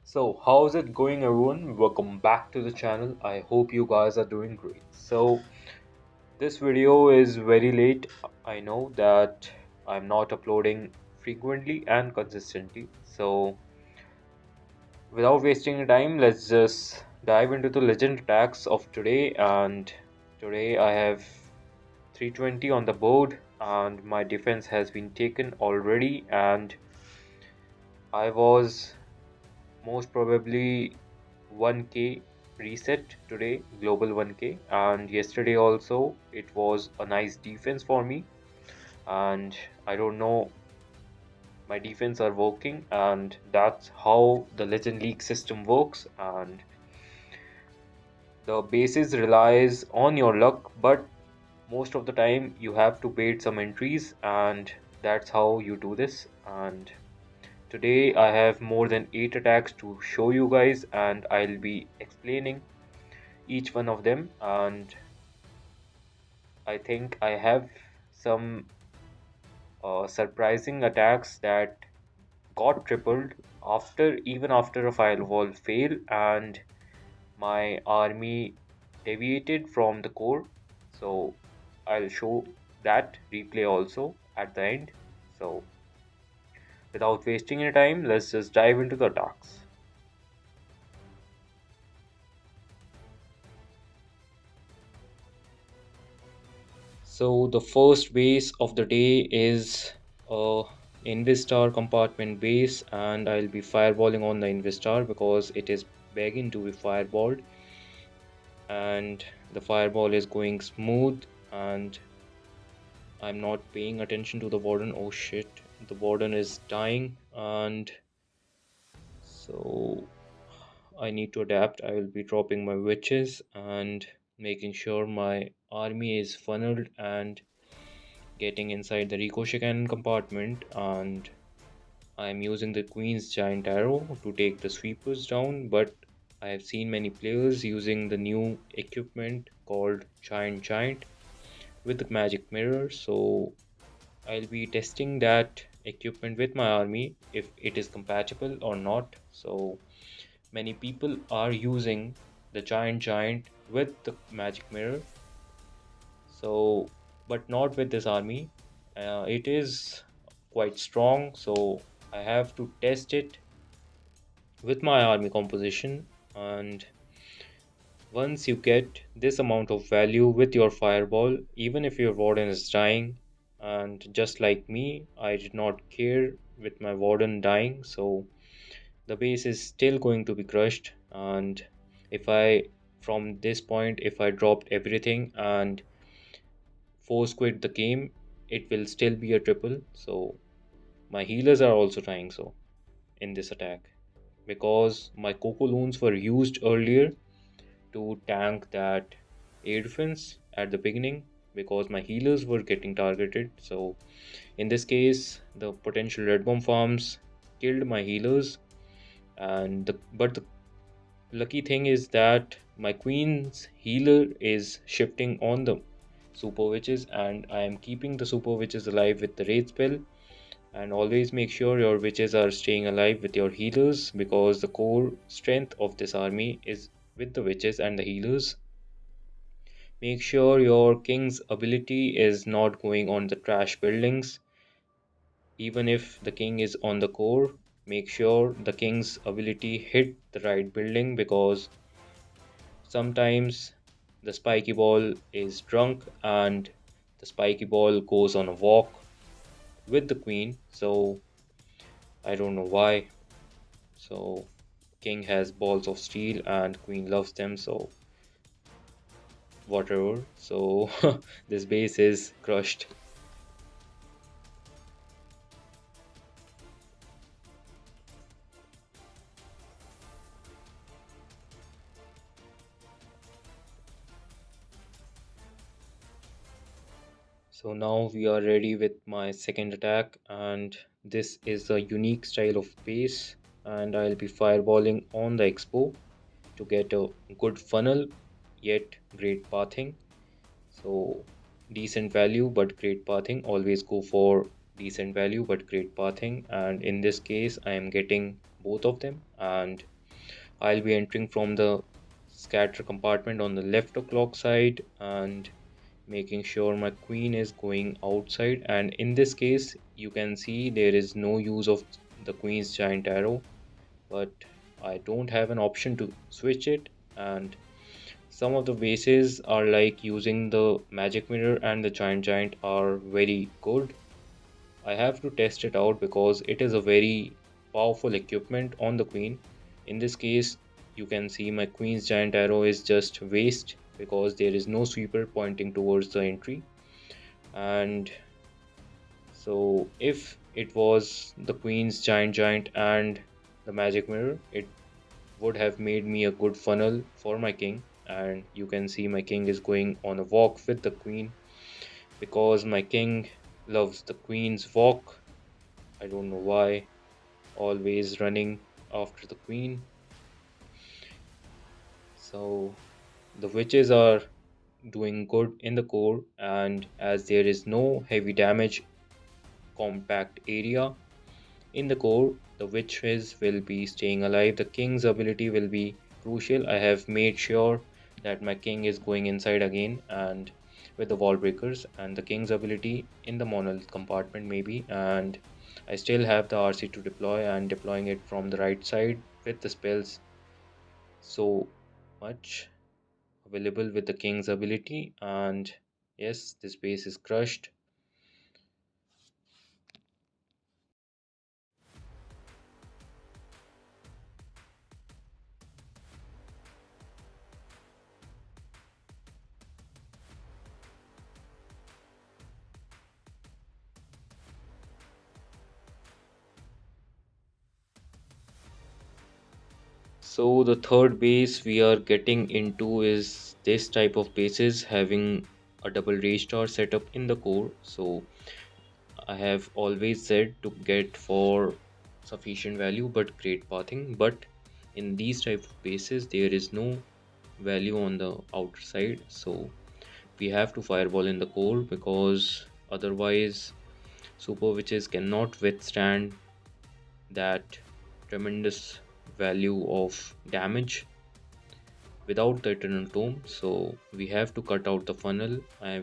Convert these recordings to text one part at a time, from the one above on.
So, how's it going, everyone? Welcome back to the channel. I hope you guys are doing great. So, this video is very late. I know that I'm not uploading frequently and consistently. So, without wasting time, let's just dive into the legend attacks of today. And today I have 320 on the board, and my defense has been taken already. And I was most probably 1k reset today, global 1k, and yesterday also it was a nice defense for me. And I don't know, my defense are working, and that's how the Legend League system works. And the basis relies on your luck, but most of the time you have to bait some entries, and that's how you do this. And today I have more than 8 attacks to show you guys, and I'll be explaining each one of them. And I think I have some surprising attacks that got tripled after a firewall fail, and my army deviated from the core. So I'll show that replay also at the end. So without wasting any time, let's just dive into the attacks. So the first base of the day is a Invistar compartment base, and I'll be fireballing on the Invistar because it is begging to be fireballed, and the fireball is going smooth, and I'm not paying attention to the warden. Oh shit, the warden is dying, and so I need to adapt. I will be dropping my witches and making sure my army is funneled and getting inside the ricochet cannon compartment, and I'm using the Queen's Giant Arrow to take the sweepers down. But I have seen many players using the new equipment called Giant with the magic mirror, so I'll be testing that equipment with my army if it is compatible or not. So many people are using the Giant with the magic mirror, so but not with this army. It is quite strong, so I have to test it with my army composition. And once you get this amount of value with your fireball, even if your warden is dying, and just like me, I did not care with my warden dying, so the base is still going to be crushed. And if I from this point, if I dropped everything and force quit the game, it will still be a triple. So my healers are also trying so in this attack, because my Coco Loons were used earlier to tank that air defense at the beginning, because my healers were getting targeted. So in this case, the potential red bomb farms killed my healers, and the lucky thing is that my queen's healer is shifting on the super witches, and I am keeping the super witches alive with the raid spell. And always make sure your witches are staying alive with your healers, because the core strength of this army is with the witches and the healers. Make sure your king's ability is not going on the trash buildings. Even if the king is on the core, make sure the king's ability hit the right building, because sometimes the spiky ball is drunk and the spiky ball goes on a walk with the queen. So I don't know why. So king has balls of steel and queen loves them, so whatever. So this base is crushed. So now we are ready with my second attack, and this is a unique style of base, and I'll be fireballing on the expo to get a good funnel yet great pathing. So decent value but great pathing. Always go for decent value but great pathing, and in this case I am getting both of them. And I'll be entering from the scatter compartment on the left o'clock side and making sure my queen is going outside. And in this case, you can see there is no use of the queen's giant arrow, but I don't have an option to switch it. And some of the bases are like using the magic mirror and the giant are very good. I have to test it out because it is a very powerful equipment on the queen. In this case, you can see my queen's giant arrow is just waste because there is no sweeper pointing towards the entry. And so if it was the queen's giant and the magic mirror, it would have made me a good funnel for my king. And you can see my king is going on a walk with the queen because my king loves the queen's walk. I don't know why, always running after the queen. So the witches are doing good in the core, and as there is no heavy damage compact area in the core, the witches will be staying alive. The king's ability will be crucial. I have made sure that my king is going inside again and with the wall breakers, and the king's ability in the monolith compartment maybe, and I still have the RC to deploy and deploying it from the right side with the spells so much available with the king's ability. And yes, this base is crushed. So the third base we are getting into is this type of bases having a double rage star setup in the core. So I have always said to get for sufficient value but great pathing. But in these type of bases there is no value on the outer side. So we have to fireball in the core because otherwise super witches cannot withstand that tremendous value of damage without the eternal tome. So we have to cut out the funnel. I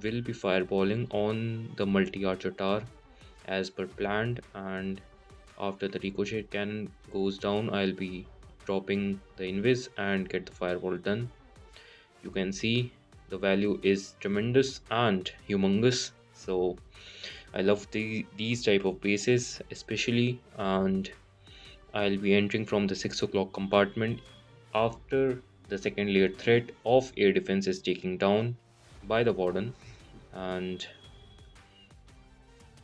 will be fireballing on the multi-archer tower as per planned, and after the ricochet cannon goes down I'll be dropping the invis and get the fireball done. You can see the value is tremendous and humongous. So I love these type of bases especially, and I'll be entering from the 6 o'clock compartment after the second layer threat of air defense is taken down by the warden. And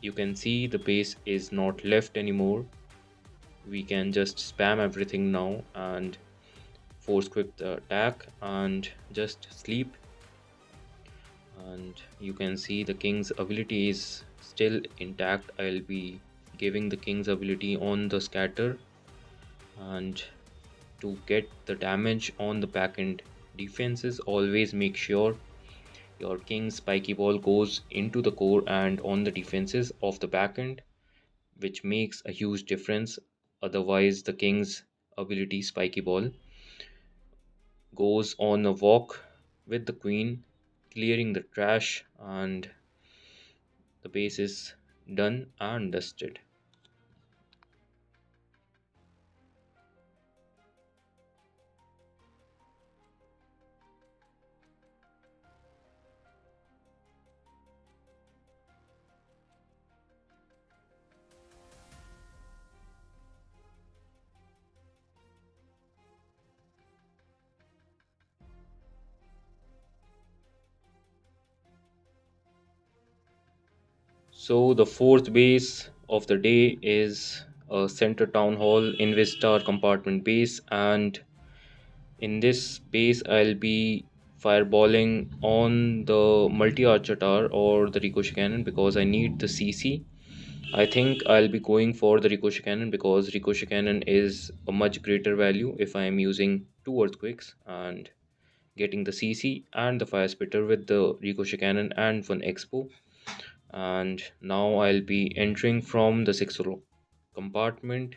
you can see the base is not left anymore. We can just spam everything now and force quick the attack and just sleep. And you can see the king's ability is still intact. I'll be giving the king's ability on the scatter, and to get the damage on the back end defenses always make sure your king's spiky ball goes into the core and on the defenses of the back end, which makes a huge difference. Otherwise the king's ability spiky ball goes on a walk with the queen clearing the trash, and the base is done and dusted. So the fourth base of the day is a center town hall in Vistar compartment base, and in this base I'll be fireballing on the multi-archer tower or the ricochet cannon because I need the CC. I think I'll be going for the ricochet cannon because ricochet cannon is a much greater value if I am using two earthquakes and getting the CC and the fire spitter with the ricochet cannon and one expo. And now I'll be entering from the 6th row compartment,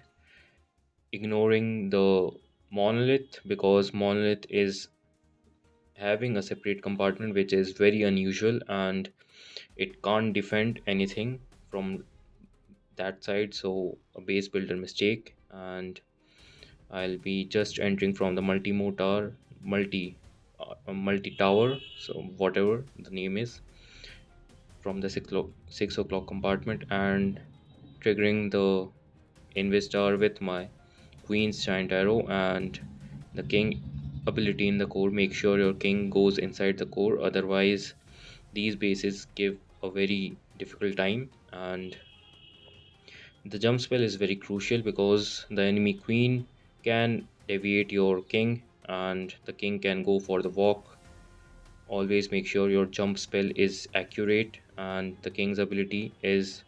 ignoring the Monolith, because Monolith is having a separate compartment which is very unusual, and it can't defend anything from that side, so a base builder mistake. And I'll be just entering from the multi tower, so whatever the name is, from the 6 o'clock compartment, and triggering the investor with my queen's giant arrow and the king ability in the core. Make sure your king goes inside the core, otherwise these bases give a very difficult time. And the jump spell is very crucial because the enemy queen can deviate your king and the king can go for the walk. Always make sure your jump spell is accurate and the king's ability is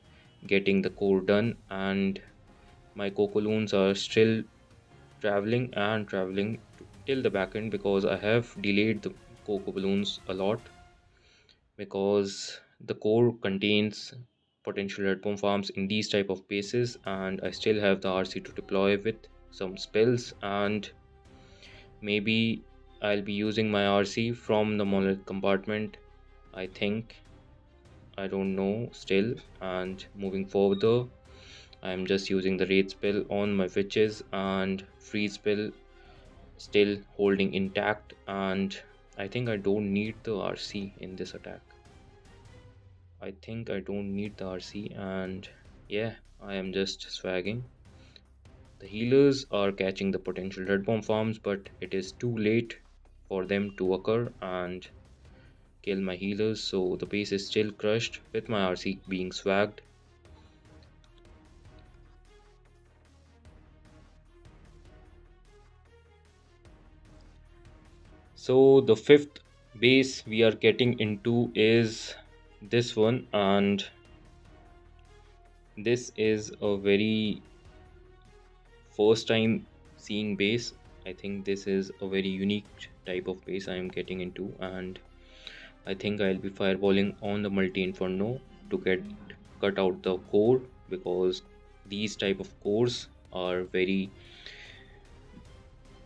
getting the core done. And my Cocoloons are still traveling and traveling till the back end because I have delayed the Coco balloons a lot, because the core contains potential red bomb farms in these type of bases, and I still have the RC to deploy with some spells. And maybe I'll be using my RC from the monolith compartment, I think. I don't know still. And moving further, I'm just using the raid spell on my witches and freeze spell still holding intact. And I think I don't need the RC in this attack. I think I don't need the RC, and yeah, I am just swagging. The healers are catching the potential red bomb farms, but it is too late for them to occur and kill my healers, so the base is still crushed with my RC being swagged. So the fifth base we are getting into is this one, and this is a very first time seeing base. I think this is a very unique type of base I am getting into, and I think I'll be fireballing on the multi inferno to get cut out the core, because these type of cores are very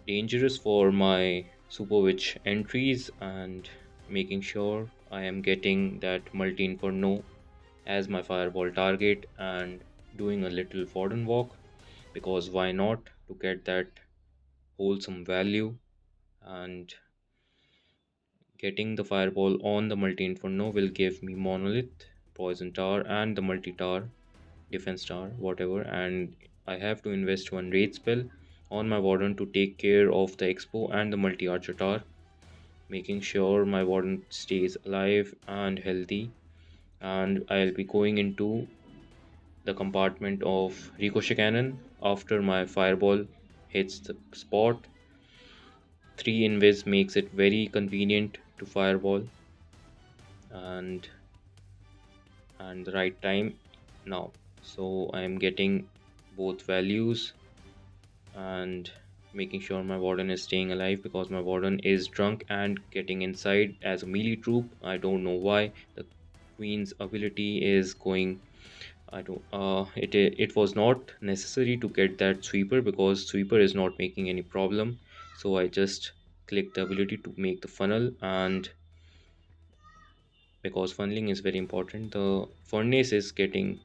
dangerous for my super witch entries. And making sure I am getting that multi inferno as my fireball target and doing a little warden walk, because why not, to get that wholesome value. And getting the fireball on the multi inferno will give me monolith, poison tower, and the multi tower, defense tower, whatever. And I have to invest one raid spell on my warden to take care of the expo and the multi archer tower, making sure my warden stays alive and healthy. And I'll be going into the compartment of ricochet cannon after my fireball hits the spot. 3 invis makes it very convenient to fireball, and the right time now. So I am getting both values and making sure my warden is staying alive, because my warden is drunk and getting inside as a melee troop. I don't know why the queen's ability is going. I don't it was not necessary to get that sweeper, because sweeper is not making any problem. So I just clicked the ability to make the funnel, and because funneling is very important, the furnace is getting,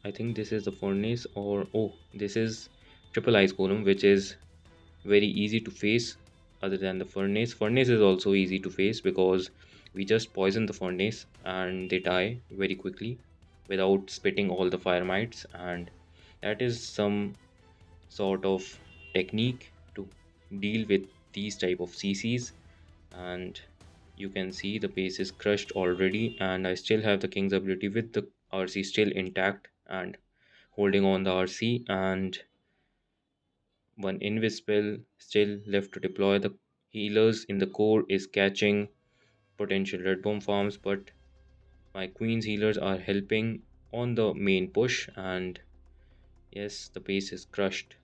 I think this is the furnace, or oh, this is triple ice golem, which is very easy to face. Other than the furnace is also easy to face, because we just poison the furnace and they die very quickly without spitting all the fire mites. And that is some sort of technique to deal with these type of CCs. And you can see the base is crushed already, and I still have the king's ability with the RC still intact and holding on the RC. And one invis spell still left to deploy. The healers in the core is catching potential red bomb farms, but my queen's healers are helping on the main push. And yes, the base is crushed.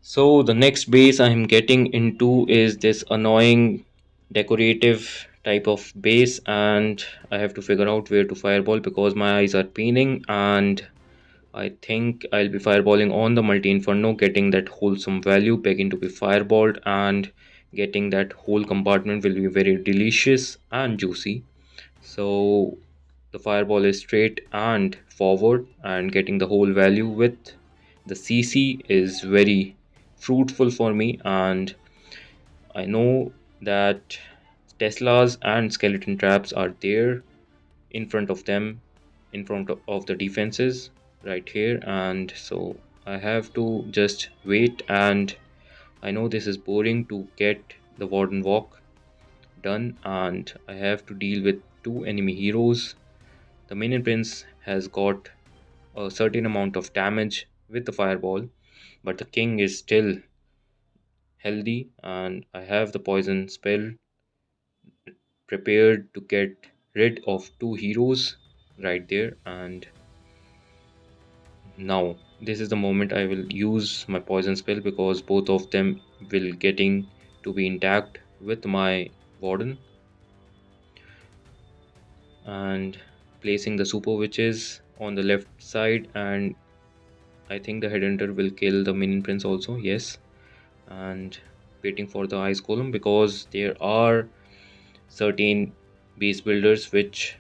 So the next base I'm getting into is this annoying decorative type of base, and I have to figure out where to fireball because my eyes are paining, and I think I'll be fireballing on the multi inferno, getting that wholesome value, begging to be fireballed, and getting that whole compartment will be very delicious and juicy. So the fireball is straight and forward, and getting the whole value with the CC is very fruitful for me. And I know that Teslas and skeleton traps are there in front of them, in front of the defenses right here. And so I have to just wait. And I know this is boring to get the Warden Walk done, and I have to deal with two enemy heroes. The minion prince has got a certain amount of damage with the fireball, but the king is still healthy, and I have the poison spell prepared to get rid of two heroes right there. And now this is the moment I will use my poison spell because both of them will getting to be intact with my warden, and placing the super witches on the left side. And I think the headhunter will kill the minion prince also, yes. And waiting for the ice golem because there are certain base builders which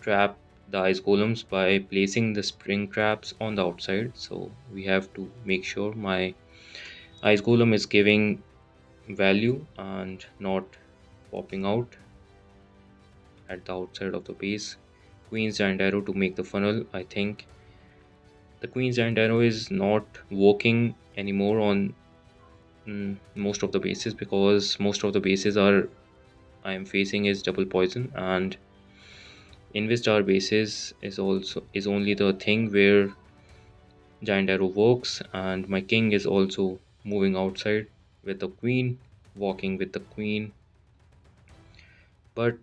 trap the ice golems by placing the spring traps on the outside. So we have to make sure my ice golem is giving value and not popping out at the outside of the base. Queen's giant arrow to make the funnel. I think the queen's giant arrow is not working anymore on most of the bases because most of the bases are I am facing is double poison, and Investar bases is only the thing where giant arrow works. And my king is also moving outside with the queen, walking with the queen, but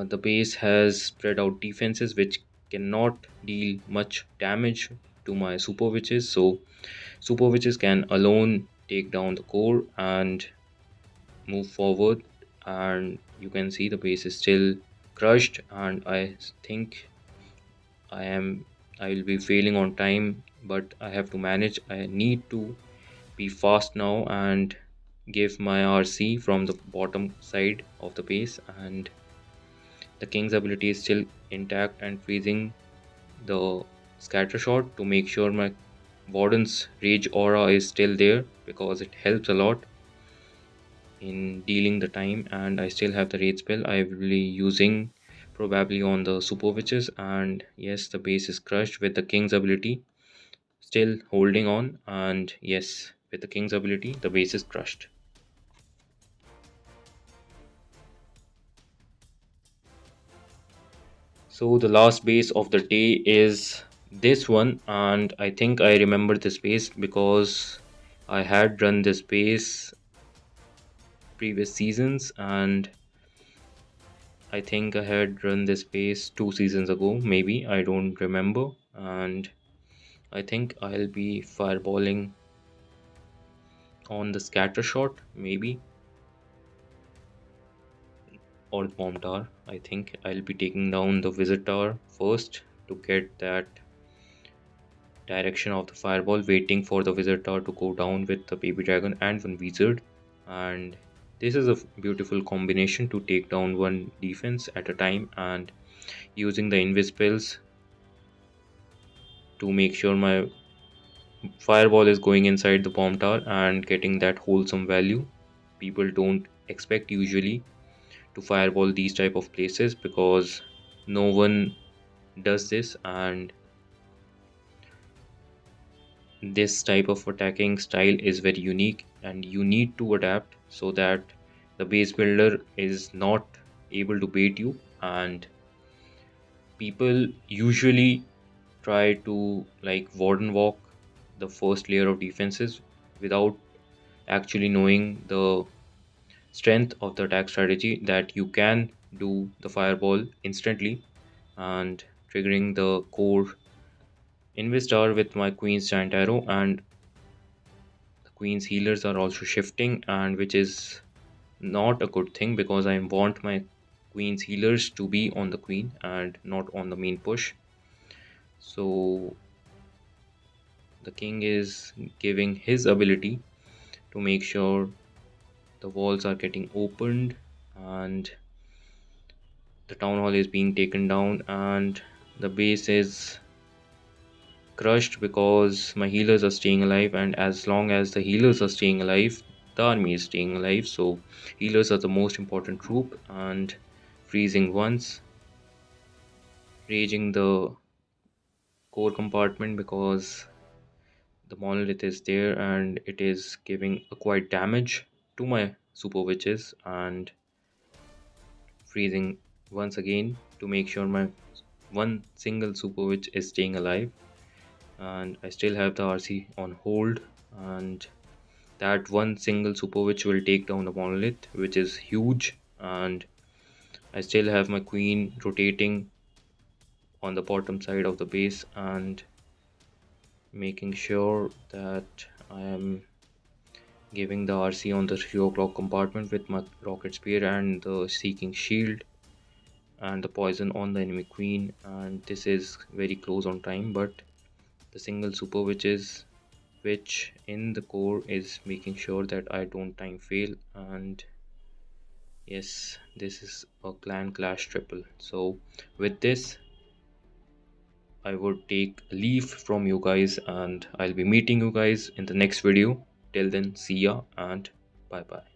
the base has spread out defenses which cannot deal much damage to my super witches. So super witches can alone take down the core and move forward. And you can see the base is still crushed, and I think I am I will be failing on time, but I have to manage. I need to be fast now and give my RC from the bottom side of the base. And the king's ability is still intact and freezing the scatter shot to make sure my warden's rage aura is still there because it helps a lot in dealing the time. And I still have the rage spell I will be using probably on the super witches. And yes, the base is crushed with the king's ability still holding on. And yes, with the king's ability the base is crushed. So the last base of the day is this one, and I think I remember this base because I had run this base previous seasons, and I think I had run this base 2 seasons ago, maybe, I don't remember. And I think I'll be fireballing on the scatter shot, maybe, or the bomb tower. I think I'll be taking down the wizard tower first to get that direction of the fireball, waiting for the wizard tower to go down with the baby dragon and one wizard. And this is a beautiful combination to take down one defense at a time, and using the invis spells to make sure my fireball is going inside the bomb tower and getting that wholesome value. People don't expect usually to fireball these type of places because no one does this, and this type of attacking style is very unique and you need to adapt so that the base builder is not able to bait you. And people usually try to like warden walk the first layer of defenses without actually knowing the strength of the attack strategy that you can do the fireball instantly and triggering the core investor with my queen's giant arrow. And queen's healers are also shifting, and which is not a good thing because I want my queen's healers to be on the queen and not on the main push. So the king is giving his ability to make sure the walls are getting opened and the town hall is being taken down and the base is crushed because my healers are staying alive, and as long as the healers are staying alive, the army is staying alive. So healers are the most important troop, and freezing once, raging the core compartment because the monolith is there and it is giving a quite damage to my super witches, and freezing once again to make sure my one single super witch is staying alive. And I still have the RC on hold, and that one single super witch will take down the monolith, which is huge. And I still have my queen rotating on the bottom side of the base and making sure that I am giving the RC on the 3 o'clock compartment with my rocket spear and the seeking shield and the poison on the enemy queen. And this is very close on time, but the single super which in the core is making sure that I don't time fail. And yes, this is a clan clash triple. So with this, I would take leave from you guys and I'll be meeting you guys in the next video. Till then, see ya and bye bye.